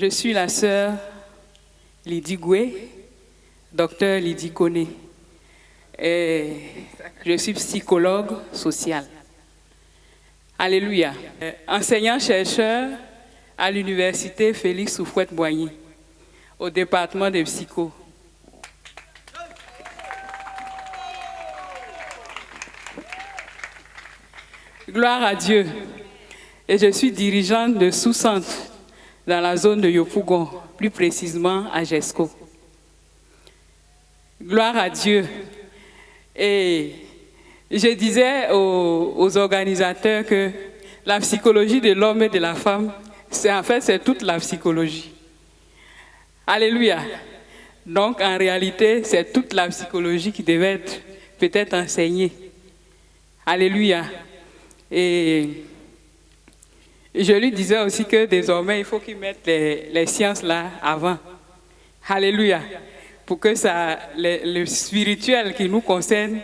Je suis la sœur Lydie Goué, docteur Lydie Koné. Et je suis psychologue sociale. Alléluia. Enseignant-chercheur à l'université Félix Houphouët-Boigny, au département de psycho. Gloire à Dieu. Et je suis dirigeante de sous-centre dans la zone de Yopougon, plus précisément à Jesco. Gloire à Dieu. Et je disais aux organisateurs que la psychologie de l'homme et de la femme, c'est toute la psychologie. Alléluia. Donc, en réalité, c'est toute la psychologie qui devait être peut-être enseignée. Alléluia. Et je lui disais aussi que désormais, il faut qu'ils mettent les sciences là avant. Alléluia. Pour que le spirituel qui nous concerne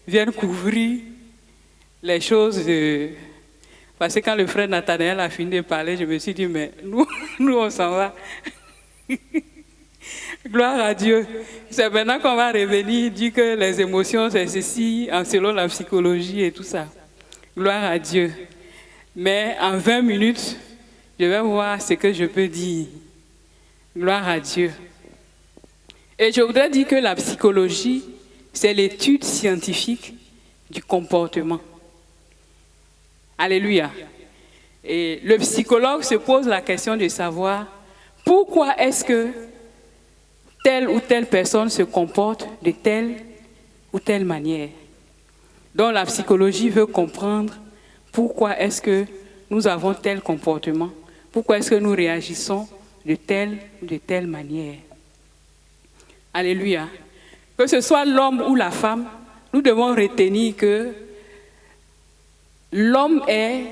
vienne couvrir les choses de... Parce que quand le frère Nathanaël a fini de parler, je me suis dit, mais nous on s'en va. Gloire à Dieu. C'est maintenant qu'on va revenir, dire que les émotions, c'est ceci, selon la psychologie et tout ça. Gloire à Dieu. Mais en 20 minutes, je vais voir ce que je peux dire. Gloire à Dieu. Et je voudrais dire que la psychologie, c'est l'étude scientifique du comportement. Alléluia. Et le psychologue se pose la question de savoir pourquoi est-ce que telle ou telle personne se comporte de telle ou telle manière. Donc la psychologie veut comprendre pourquoi est-ce que nous avons tel comportement, pourquoi est-ce que nous réagissons de telle manière. Alléluia. Que ce soit l'homme ou la femme, nous devons retenir que l'homme est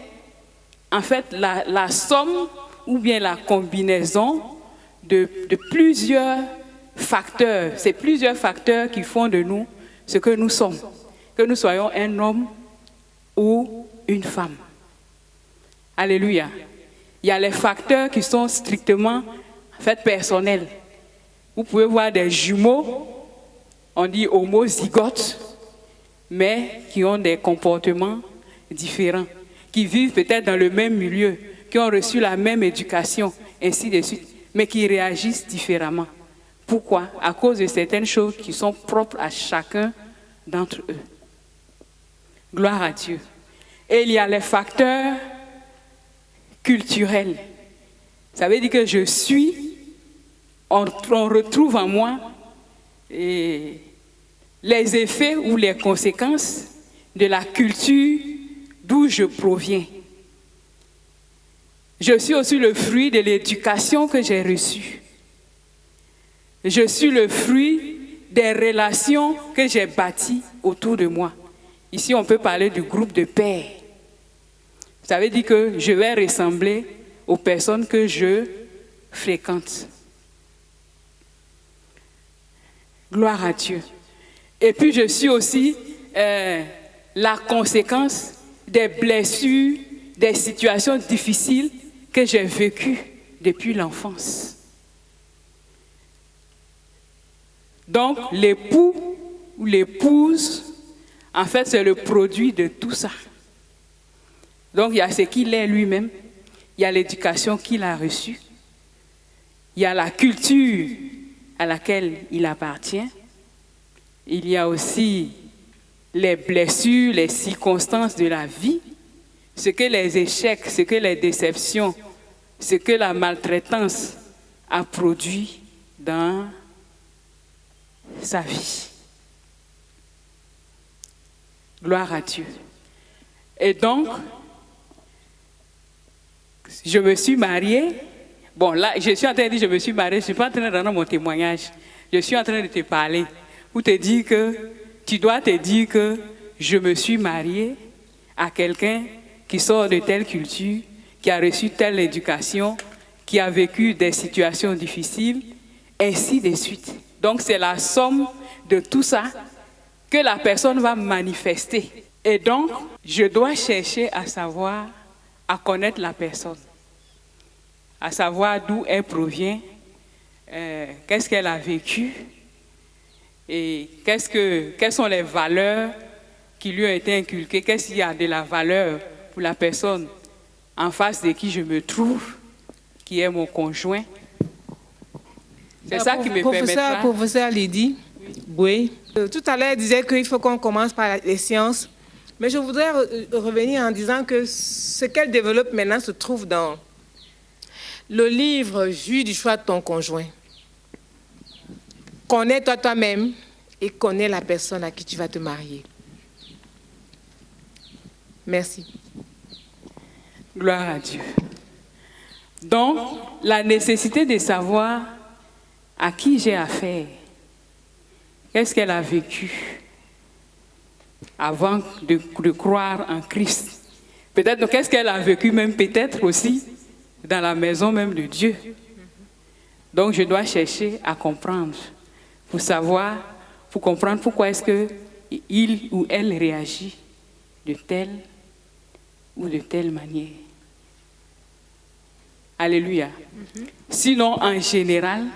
en fait la somme ou bien la combinaison de plusieurs facteurs. C'est plusieurs facteurs qui font de nous ce que nous sommes. Que nous soyons un homme ou une femme. Alléluia. Il y a les facteurs qui sont strictement en fait personnels. Vous pouvez voir des jumeaux, on dit homozygotes, mais qui ont des comportements différents, qui vivent peut-être dans le même milieu, qui ont reçu la même éducation, ainsi de suite, mais qui réagissent différemment. Pourquoi? À cause de certaines choses qui sont propres à chacun d'entre eux. Gloire à Dieu. Et il y a les facteurs culturels. Ça veut dire que je suis, on retrouve en moi les effets ou les conséquences de la culture d'où je proviens. Je suis aussi le fruit de l'éducation que j'ai reçue. Je suis le fruit des relations que j'ai bâties autour de moi. Ici, on peut parler du groupe de pères. Ça veut dire que je vais ressembler aux personnes que je fréquente. Gloire à Dieu. Et puis, je suis aussi la conséquence des blessures, des situations difficiles que j'ai vécues depuis l'enfance. Donc, l'époux ou l'épouse, en fait, c'est le produit de tout ça. Donc, il y a ce qu'il est lui-même, il y a l'éducation qu'il a reçue, il y a la culture à laquelle il appartient, il y a aussi les blessures, les circonstances de la vie, ce que les échecs, ce que les déceptions, ce que la maltraitance a produit dans sa vie. Gloire à Dieu. Et donc, je me suis mariée. Bon, là, je suis en train de dire je me suis mariée. Je ne suis pas en train de rendre mon témoignage. Je suis en train de te parler pour te dire que tu dois te dire que je me suis mariée à quelqu'un qui sort de telle culture, qui a reçu telle éducation, qui a vécu des situations difficiles, ainsi de suite. Donc, c'est la somme de tout ça que la personne va manifester. Et donc, je dois chercher à savoir, à connaître la personne. à savoir d'où elle provient, qu'est-ce qu'elle a vécu et quelles sont les valeurs qui lui ont été inculquées, qu'est-ce qu'il y a de la valeur pour la personne en face de qui je me trouve, qui est mon conjoint. C'est ça qui me permettra... Professeur Lydie, oui. Tout à l'heure, elle disait qu'il faut qu'on commence par les sciences. Mais je voudrais revenir en disant que ce qu'elle développe maintenant se trouve dans le livre « Jouis du choix de ton conjoint ». Connais-toi toi-même et connais la personne à qui tu vas te marier. Merci. Gloire à Dieu. Donc, la nécessité de savoir à qui j'ai affaire, qu'est-ce qu'elle a vécu avant de croire en Christ. Peut-être, qu'est-ce qu'elle a vécu même peut-être aussi dans la maison même de Dieu. Donc, je dois chercher à comprendre pour savoir, pour comprendre pourquoi est-ce que il ou elle réagit de telle ou de telle manière. Alléluia. Sinon, en général,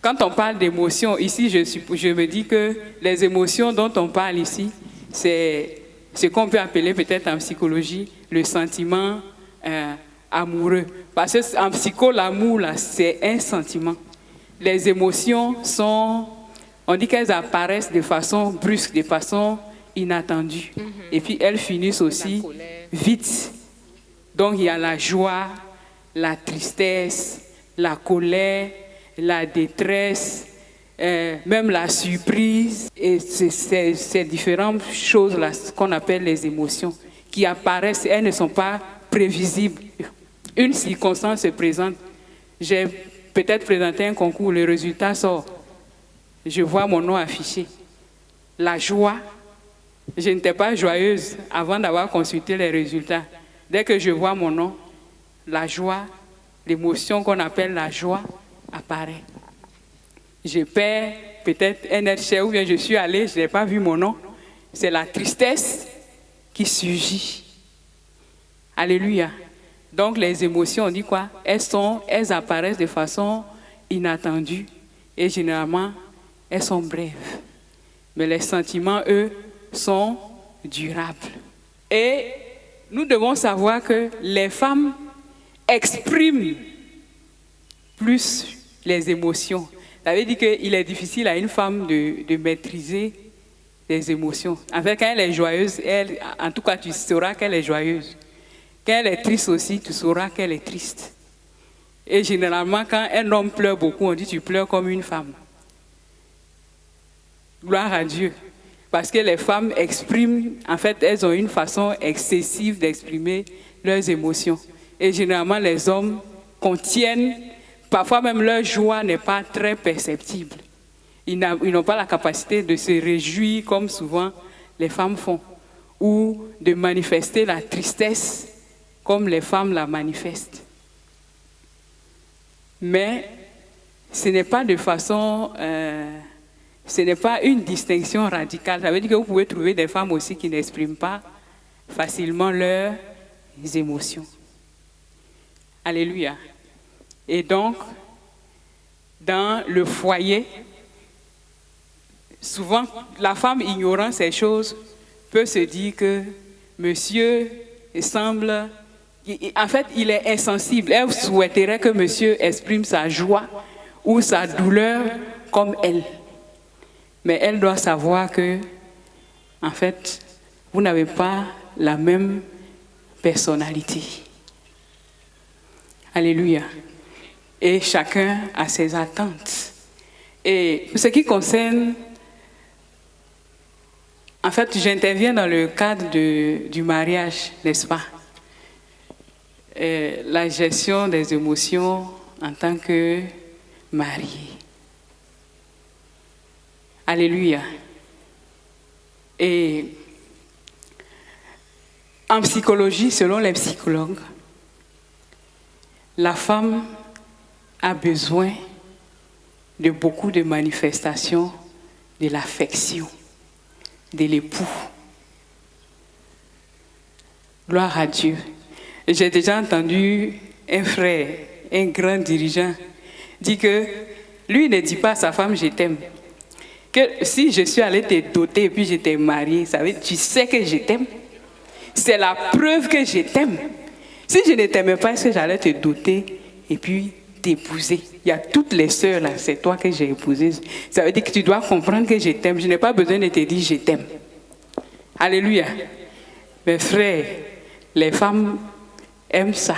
quand on parle d'émotions, ici, je me dis que les émotions dont on parle ici, c'est ce qu'on peut appeler peut-être en psychologie le sentiment amoureux. Parce qu'en psycho, l'amour, là, c'est un sentiment. Les émotions sont, on dit qu'elles apparaissent de façon brusque, de façon inattendue. Et puis, elles finissent aussi vite. Donc, il y a la joie, la tristesse, la colère, la détresse, même la surprise. Et ces différentes choses-là qu'on appelle les émotions qui apparaissent, elles ne sont pas prévisibles. Une circonstance se présente. J'ai peut-être présenté un concours, le résultat sort. Je vois mon nom affiché. La joie, je n'étais pas joyeuse avant d'avoir consulté les résultats. Dès que je vois mon nom, la joie, l'émotion qu'on appelle la joie apparaît. Je perds peut-être un être cher ou bien je suis allée, je n'ai pas vu mon nom. C'est la tristesse qui surgit. Alléluia. Donc les émotions, on dit quoi? Elles apparaissent de façon inattendue et généralement, elles sont brèves. Mais les sentiments, eux, sont durables. Et nous devons savoir que les femmes expriment plus les émotions. Ça veut dire qu'il est difficile à une femme de maîtriser les émotions. En fait, quand elle est joyeuse, en tout cas, tu sauras qu'elle est joyeuse. Quand elle est triste aussi, tu sauras qu'elle est triste. Et généralement, quand un homme pleure beaucoup, on dit tu pleures comme une femme. Gloire à Dieu. Parce que les femmes expriment, en fait, elles ont une façon excessive d'exprimer leurs émotions. Et généralement, les hommes contiennent, parfois même leur joie n'est pas très perceptible. Ils n'ont pas la capacité de se réjouir comme souvent les femmes font, ou de manifester la tristesse comme les femmes la manifestent. Mais ce n'est pas de façon... ce n'est pas une distinction radicale. Ça veut dire que vous pouvez trouver des femmes aussi qui n'expriment pas facilement leurs émotions. Alléluia. Et donc, dans le foyer, souvent, la femme ignorant ces choses peut se dire que monsieur semble... En fait, il est insensible. Elle souhaiterait que monsieur exprime sa joie ou sa douleur comme elle. Mais elle doit savoir que, en fait, vous n'avez pas la même personnalité. Alléluia. Et chacun a ses attentes. Et pour ce qui concerne, en fait, j'interviens dans le cadre du mariage, n'est-ce pas? La gestion des émotions en tant que marié. Alléluia. Et en psychologie, selon les psychologues, la femme a besoin de beaucoup de manifestations de l'affection de l'époux. Gloire à Dieu. J'ai déjà entendu un frère, un grand dirigeant, dire que lui ne dit pas à sa femme « je t'aime ». Que si je suis allée te doter et puis je t'ai mariée, ça veut dire tu sais que je t'aime. C'est la preuve que je t'aime. Si je ne t'aimais pas, est-ce que j'allais te doter et puis t'épouser? Il y a toutes les sœurs là, c'est toi que j'ai épousé. Ça veut dire que tu dois comprendre que je t'aime. Je n'ai pas besoin de te dire je t'aime. Alléluia. Mes frères, les femmes aiment ça.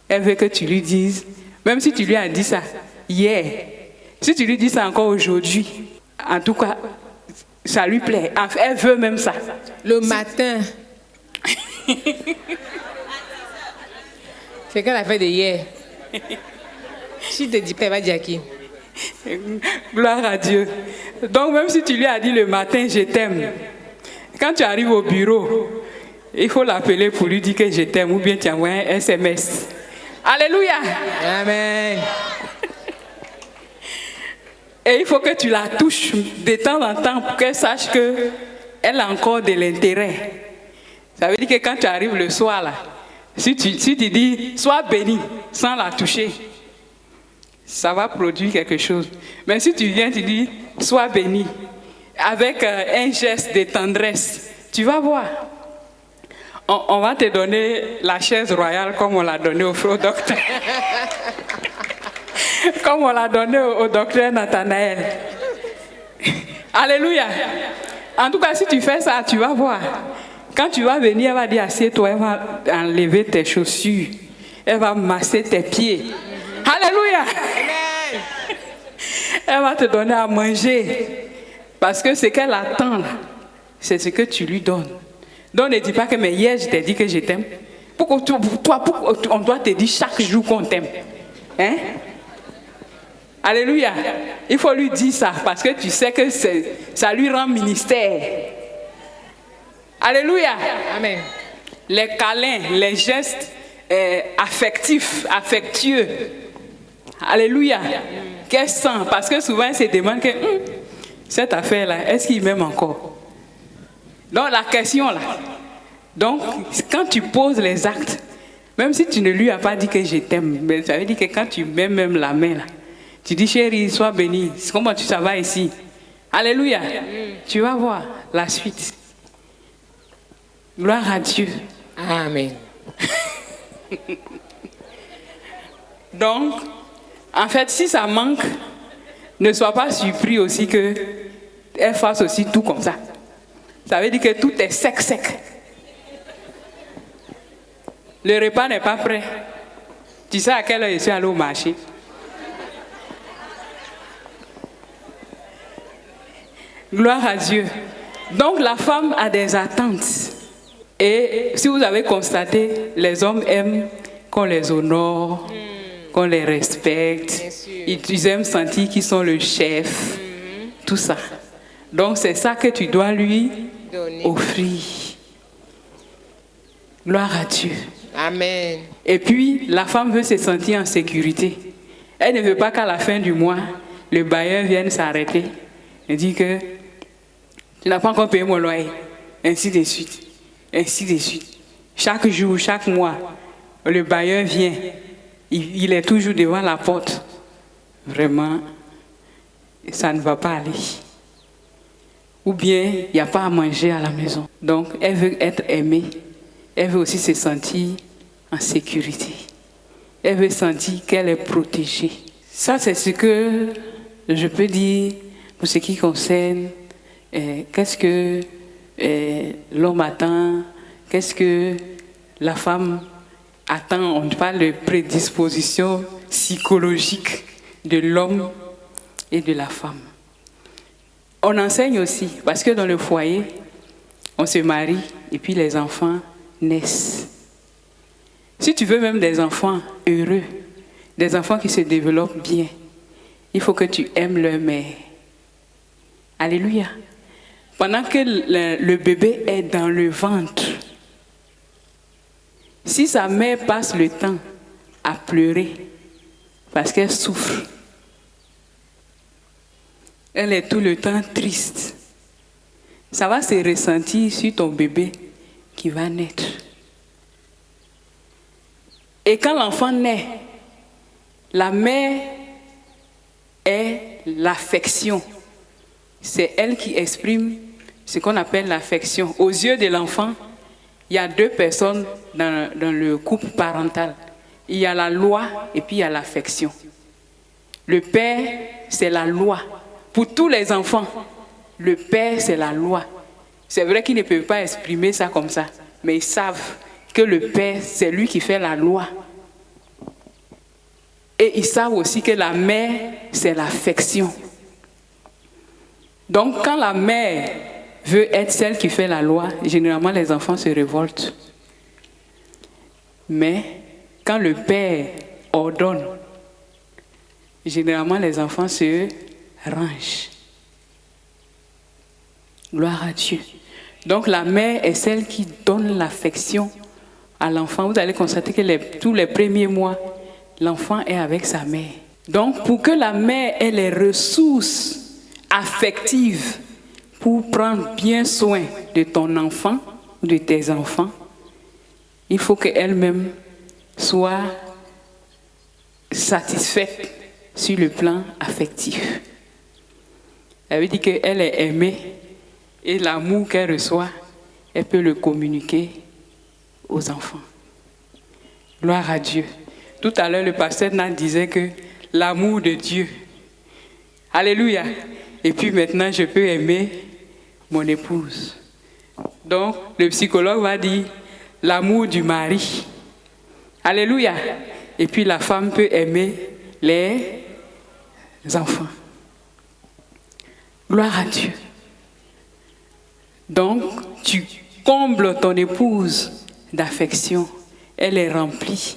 Elle veut que tu lui dises, même si tu lui as dit ça hier, si tu lui dis ça encore aujourd'hui, en tout cas, ça lui plaît. Elle veut même ça. Le matin. C'est qu'elle a fait de hier. Si tu ne dis pas, elle va dire à qui? Gloire à Dieu. Donc même si tu lui as dit le matin, je t'aime, quand tu arrives au bureau, il faut l'appeler pour lui dire que je t'aime ou bien tu envoies un SMS. Alléluia. Amen. Et il faut que tu la touches de temps en temps pour qu'elle sache qu'elle a encore de l'intérêt. Ça veut dire que quand tu arrives le soir, là, si tu dis « sois béni » sans la toucher, ça va produire quelque chose. Mais si tu viens, tu dis « sois béni » avec un geste de tendresse, tu vas voir. On va te donner la chaise royale comme on l'a donnée au docteur. Comme on l'a donné au docteur Nathanaël. Alléluia. En tout cas, si tu fais ça, tu vas voir. Quand tu vas venir, elle va dire assieds-toi, elle va enlever tes chaussures, elle va masser tes pieds. Alléluia. Elle va te donner à manger. Parce que ce qu'elle attend, c'est ce que tu lui donnes. Donc ne dis pas que mais hier je t'ai dit que je t'aime. Pourquoi on doit te dire chaque jour qu'on t'aime? Hein? Alléluia. Il faut lui dire ça parce que tu sais que ça lui rend ministère. Alléluia. Amen. Les câlins, les gestes affectifs, affectueux. Alléluia. Qu'elle sent? Parce que souvent elle se demande que cette affaire-là, est-ce qu'il m'aime encore? Donc la question là. Donc quand tu poses les actes, même si tu ne lui as pas dit que je t'aime, ça veut dire que quand tu mets même la main là, tu dis chérie, sois bénie. Comment ça va ici? Alléluia. Tu vas voir la suite. Gloire à Dieu. Amen. Donc, en fait, si ça manque, ne sois pas surpris aussi qu'elle fasse aussi tout comme ça. Ça veut dire que tout est sec. Le repas n'est pas prêt. Tu sais à quelle heure je suis allé au marché? Gloire à Dieu. Donc la femme a des attentes. Et si vous avez constaté, les hommes aiment qu'on les honore, qu'on les respecte. Ils aiment sentir qu'ils sont le chef. Tout ça. Donc c'est ça que tu dois lui offrir. Gloire à Dieu. Amen. Et puis, la femme veut se sentir en sécurité. Elle ne veut pas qu'à la fin du mois, le bailleur vienne s'arrêter et dire que tu n'as pas encore payé mon loyer. Ainsi de suite. Ainsi de suite. Chaque jour, chaque mois, le bailleur vient. Il est toujours devant la porte. Vraiment, ça ne va pas aller. Ou bien, il n'y a pas à manger à la maison. Donc, elle veut être aimée. Elle veut aussi se sentir en sécurité. Elle veut sentir qu'elle est protégée. Ça, c'est ce que je peux dire pour ce qui concerne qu'est-ce que l'homme attend, qu'est-ce que la femme attend. On parle de prédisposition psychologique de l'homme et de la femme. On enseigne aussi, parce que dans le foyer, on se marie et puis les enfants naissent. Si tu veux même des enfants heureux, des enfants qui se développent bien, il faut que tu aimes leur mère. Alléluia. Pendant que le bébé est dans le ventre, si sa mère passe le temps à pleurer parce qu'elle souffre, elle est tout le temps triste, ça va se ressentir sur ton bébé qui va naître. Et quand l'enfant naît, la mère est l'affection. C'est elle qui exprime ce qu'on appelle l'affection. Aux yeux de l'enfant, il y a deux personnes dans le couple parental. Il y a la loi et puis il y a l'affection. Le père, c'est la loi. Pour tous les enfants, le père, c'est la loi. C'est vrai qu'ils ne peuvent pas exprimer ça comme ça, mais ils savent que le père, c'est lui qui fait la loi. Et ils savent aussi que la mère, c'est l'affection. Donc, quand la mère veut être celle qui fait la loi, généralement les enfants se révoltent. Mais quand le père ordonne, généralement les enfants se rangent. Gloire à Dieu. Donc la mère est celle qui donne l'affection à l'enfant. Vous allez constater que tous les premiers mois, l'enfant est avec sa mère. Donc pour que la mère ait les ressources affectives pour prendre bien soin de ton enfant ou de tes enfants, il faut qu'elle-même soit satisfaite sur le plan affectif. Ça veut dire qu'elle est aimée et l'amour qu'elle reçoit, elle peut le communiquer aux enfants. Gloire à Dieu. Tout à l'heure, le pasteur Nat disait que l'amour de Dieu. Alléluia. Et puis maintenant, je peux aimer mon épouse. Donc, le psychologue va dire l'amour du mari. Alléluia. Et puis la femme peut aimer les enfants. Gloire à Dieu. Donc, tu combles ton épouse d'affection. Elle est remplie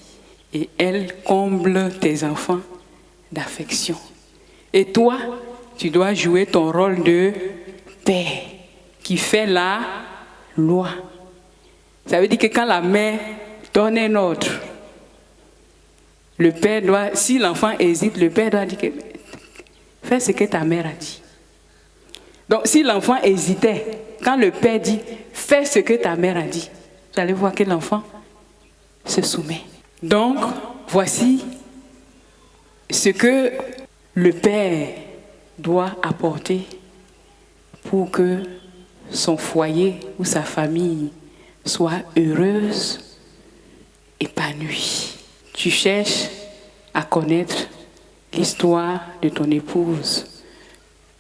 et elle comble tes enfants d'affection. Et toi, tu dois jouer ton rôle de père qui fait la loi. Ça veut dire que quand la mère donne un ordre, le père doit, si l'enfant hésite, le père doit dire que fais ce que ta mère a dit. Donc si l'enfant hésitait, quand le père dit fais ce que ta mère a dit, vous allez voir que l'enfant se soumet. Donc voici ce que le père doit apporter pour que son foyer ou sa famille soit heureuse, épanouie. Tu cherches à connaître l'histoire de ton épouse.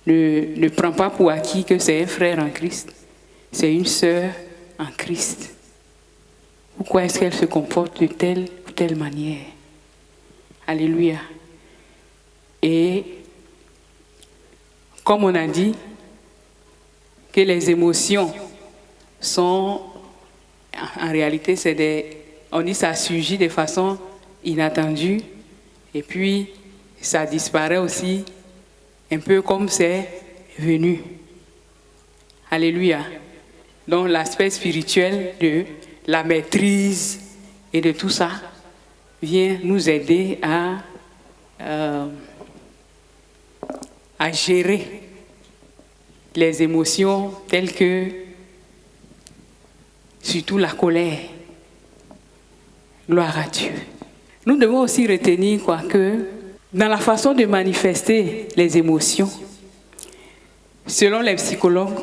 Ne prends pas pour acquis que c'est un frère en Christ, c'est une sœur en Christ. Pourquoi est-ce qu'elle se comporte de telle ou telle manière? Alléluia. Et comme on a dit, que les émotions sont, en réalité, on dit ça surgit de façon inattendue et puis ça disparaît aussi un peu comme c'est venu. Alléluia. Donc l'aspect spirituel de la maîtrise et de tout ça vient nous aider à gérer les émotions telles que surtout la colère. Gloire à Dieu. Nous devons aussi retenir que dans la façon de manifester les émotions, selon les psychologues,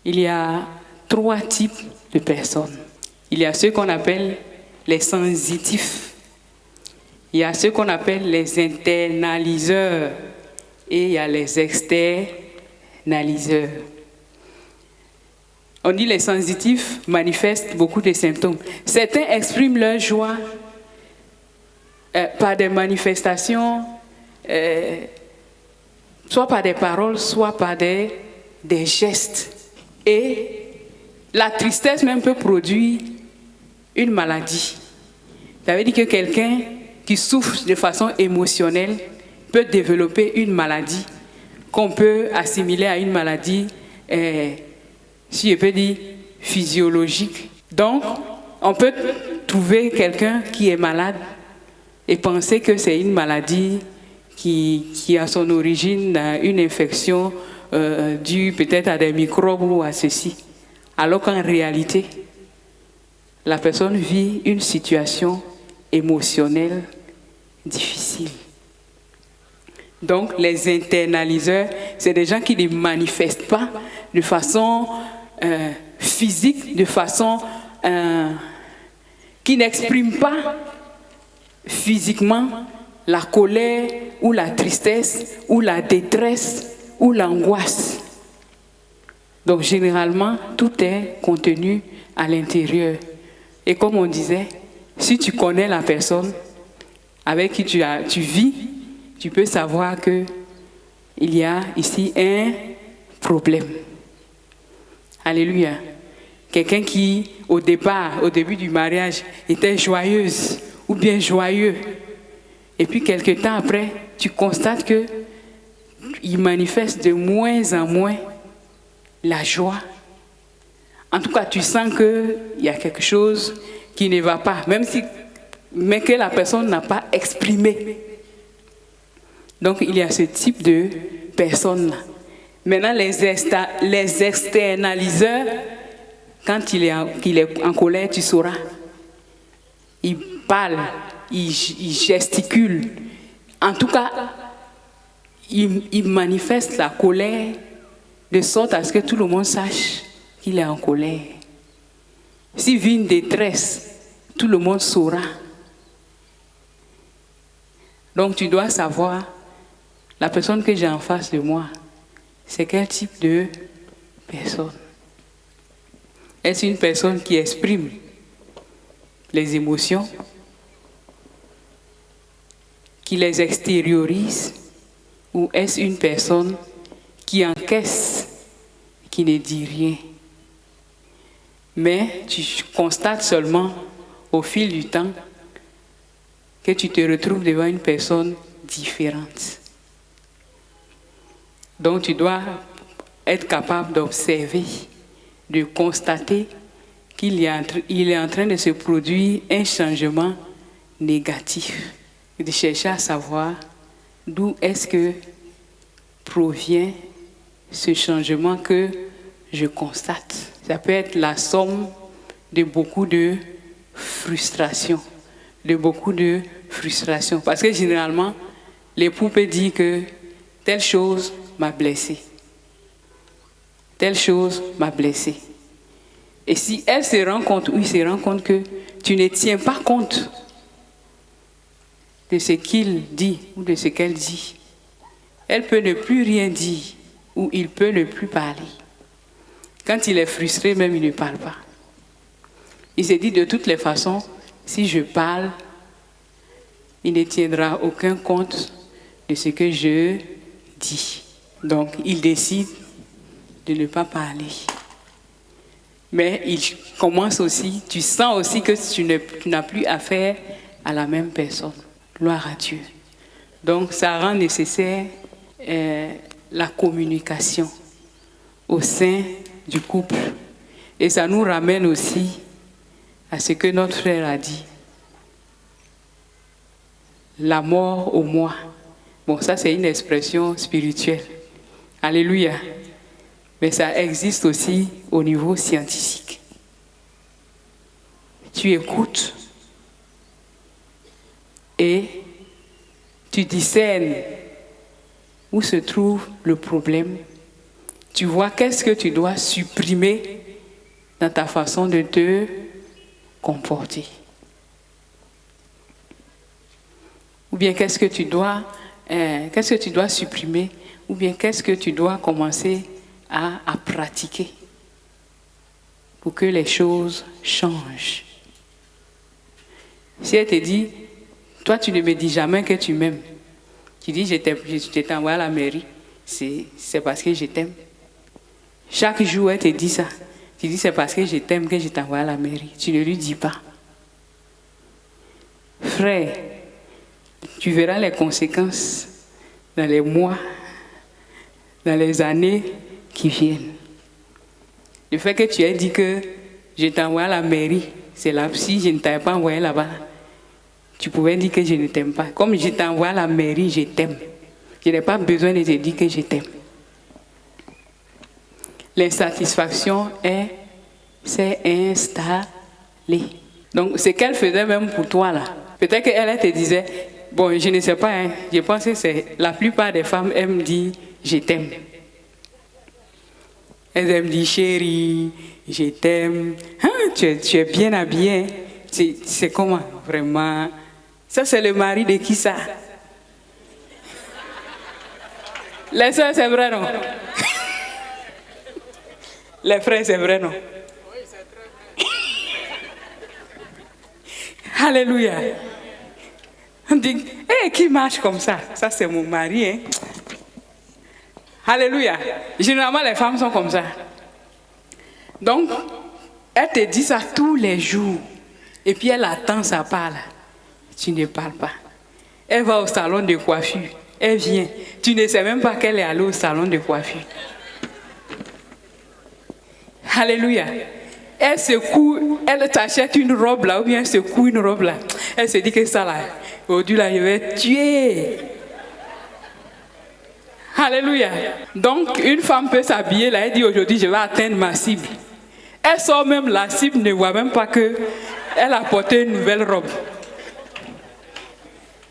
il y a 3 types de personnes. Il y a ceux qu'on appelle les sensitifs. Il y a ceux qu'on appelle les internaliseurs. Et il y a les externaliseurs. On dit les sensitifs manifestent beaucoup de symptômes. Certains expriment leur joie par des manifestations, soit par des paroles, soit par des gestes. Et la tristesse même peut produire une maladie. Ça veut dire que quelqu'un qui souffre de façon émotionnelle peut développer une maladie qu'on peut assimiler à une maladie, si je peux dire, physiologique. Donc, on peut trouver quelqu'un qui est malade et penser que c'est une maladie qui a son origine dans une infection due peut-être à des microbes ou à ceci. Alors qu'en réalité, la personne vit une situation émotionnelle difficile. Donc, les internaliseurs, c'est des gens qui ne manifestent pas de façon physique, de façon qui n'expriment pas physiquement la colère ou la tristesse ou la détresse ou l'angoisse. Donc, généralement, tout est contenu à l'intérieur. Et comme on disait, si tu connais la personne avec qui tu vis, tu peux savoir qu'il y a ici un problème. Alléluia. Quelqu'un qui, au début du mariage, était joyeuse ou bien joyeux. Et puis, quelque temps après, tu constates qu'il manifeste de moins en moins la joie. En tout cas, tu sens qu'il y a quelque chose qui ne va pas, mais que la personne n'a pas exprimé. Donc, il y a ce type de personnes-là. Maintenant, les externaliseurs, quand il est en colère, tu sauras. Il parle, il gesticule. En tout cas, il manifeste la colère de sorte à ce que tout le monde sache qu'il est en colère. S'il vit une détresse, tout le monde saura. Donc tu dois savoir, la personne que j'ai en face de moi, c'est quel type de personne? Est-ce une personne qui exprime les émotions, qui les extériorise, ou est-ce une personne qui encaisse, qui ne dit rien? Mais tu constates seulement au fil du temps que tu te retrouves devant une personne différente. Donc tu dois être capable d'observer, de constater qu'il est en train de se produire un changement négatif, et de chercher à savoir d'où est-ce que provient ce changement que je constate. Ça peut être la somme de beaucoup de frustration, Parce que généralement, l'époux peut dire que telle chose m'a blessé. Telle chose m'a blessé. Et si elle se rend compte, ou il se rend compte que tu ne tiens pas compte de ce qu'il dit ou de ce qu'elle dit, elle peut ne plus rien dire ou il peut ne plus parler. Quand il est frustré, même il ne parle pas. Il se dit de toutes les façons, si je parle, il ne tiendra aucun compte de ce que je dis. Donc, il décide de ne pas parler. Mais il commence aussi, tu sens aussi que tu n'as plus affaire à la même personne. Gloire à Dieu. Donc, ça rend nécessaire la communication au sein du couple. Et ça nous ramène aussi à ce que notre frère a dit. La mort au moi. Bon, ça c'est une expression spirituelle. Alléluia. Mais ça existe aussi au niveau scientifique. Tu écoutes et tu discernes où se trouve le problème. Tu vois qu'est-ce que tu dois supprimer dans ta façon de te comporter. Ou bien qu'est-ce que tu dois supprimer, ou bien qu'est-ce que tu dois commencer à pratiquer pour que les choses changent. Si elle te dit, toi tu ne me dis jamais que tu m'aimes, tu dis je t'ai envoyé à la mairie, c'est parce que je t'aime. Chaque jour elle te dit ça, tu dis c'est parce que je t'aime que je t'ai envoyé à la mairie, tu ne lui dis pas. Frère, tu verras les conséquences dans les mois, dans les années qui viennent. Le fait que tu aies dit que je t'ai envoyé à la mairie, c'est là, si je ne t'avais pas envoyé là-bas, tu pouvais dire que je ne t'aime pas. Comme je t'ai envoyé à la mairie, je t'aime. Je n'ai pas besoin de te dire que je t'aime. L'insatisfaction c'est instabilité. Donc, ce qu'elle faisait même pour toi, là. Peut-être qu'elle te disait, bon, je ne sais pas, hein, je pense que c'est la plupart des femmes aiment dire « je t'aime ». Elles aiment dire « chérie, je t'aime hein, ». Tu es bien habillée. C'est comment, vraiment? Ça, c'est le mari de qui ça? Les soeurs, c'est vrai, non? Les frères, c'est vrai, non? Alléluia. On dit, hey, qui marche comme ça? Ça, c'est mon mari, hein? Alléluia. Généralement, les femmes sont comme ça. Donc, elle te dit ça tous les jours. Et puis, elle attend sa part. Tu ne parles pas. Elle va au salon de coiffure. Elle vient. Tu ne sais même pas qu'elle est allée au salon de coiffure. Alléluia. Elle secoue, elle t'achète une robe là, ou bien elle secoue une robe là. Elle se dit que ça là, aujourd'hui là, je vais tuer. Alléluia. Donc, une femme peut s'habiller là, elle dit aujourd'hui, je vais atteindre ma cible. Elle sort même la cible, ne voit même pas que elle a porté une nouvelle robe.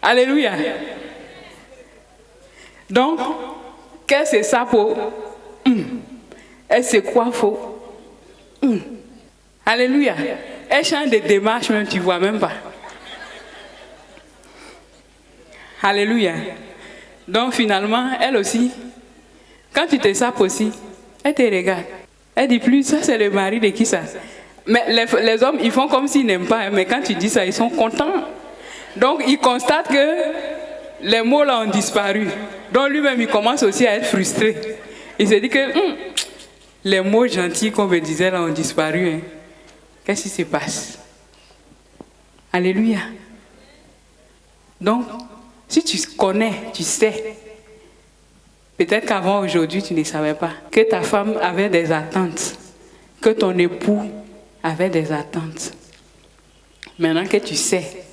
Alléluia. Donc, qu'est-ce que c'est ça pour... Elle se coiffe. Alléluia. Elle change de démarche même, tu ne vois même pas. Alléluia. Donc finalement, elle aussi, quand tu te sapes aussi, elle te regarde. Elle dit plus, ça c'est le mari de qui ça? Mais les hommes, ils font comme s'ils n'aiment pas, mais quand tu dis ça, ils sont contents. Donc ils constatent que les mots là ont disparu. Donc lui-même, il commence aussi à être frustré. Il se dit que les mots gentils qu'on me disait là ont disparu. Hein. Qu'est-ce qui se passe? Alléluia. Donc, si tu connais, tu sais, peut-être qu'avant aujourd'hui, tu ne savais pas que ta femme avait des attentes, que ton époux avait des attentes. Maintenant que tu sais,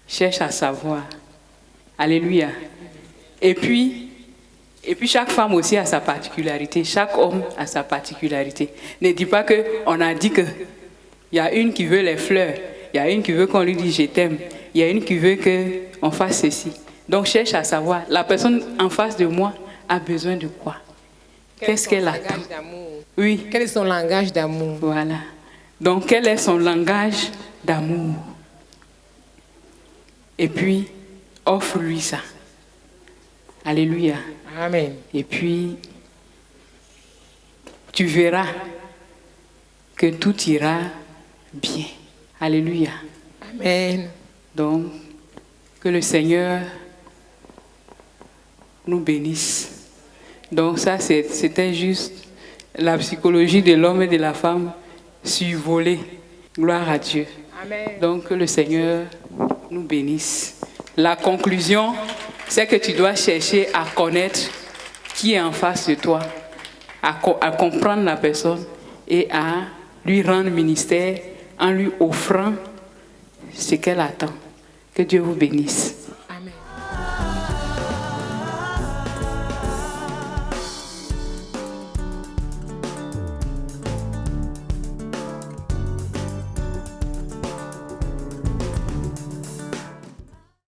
cherche à savoir. Alléluia. Et puis chaque femme aussi a sa particularité, chaque homme a sa particularité. Ne dis pas qu'on a dit que il y a une qui veut les fleurs, il y a une qui veut qu'on lui dise je t'aime, il y a une qui veut qu'on fasse ceci. Donc cherche à savoir, la personne en face de moi a besoin de quoi? Qu'est-ce qu'elle attend? Oui. Quel est son langage d'amour? Voilà. Donc quel est son langage d'amour? Et puis, offre-lui ça. Alléluia. Amen. Et puis, tu verras que tout ira bien. Alléluia. Amen. Donc, que le Seigneur nous bénisse. Donc ça, c'était juste la psychologie de l'homme et de la femme survolée. Gloire à Dieu. Amen. Donc, que le Seigneur nous bénisse. La conclusion, c'est que tu dois chercher à connaître qui est en face de toi, à comprendre la personne et à lui rendre ministère en lui offrant ce qu'elle attend. Que Dieu vous bénisse.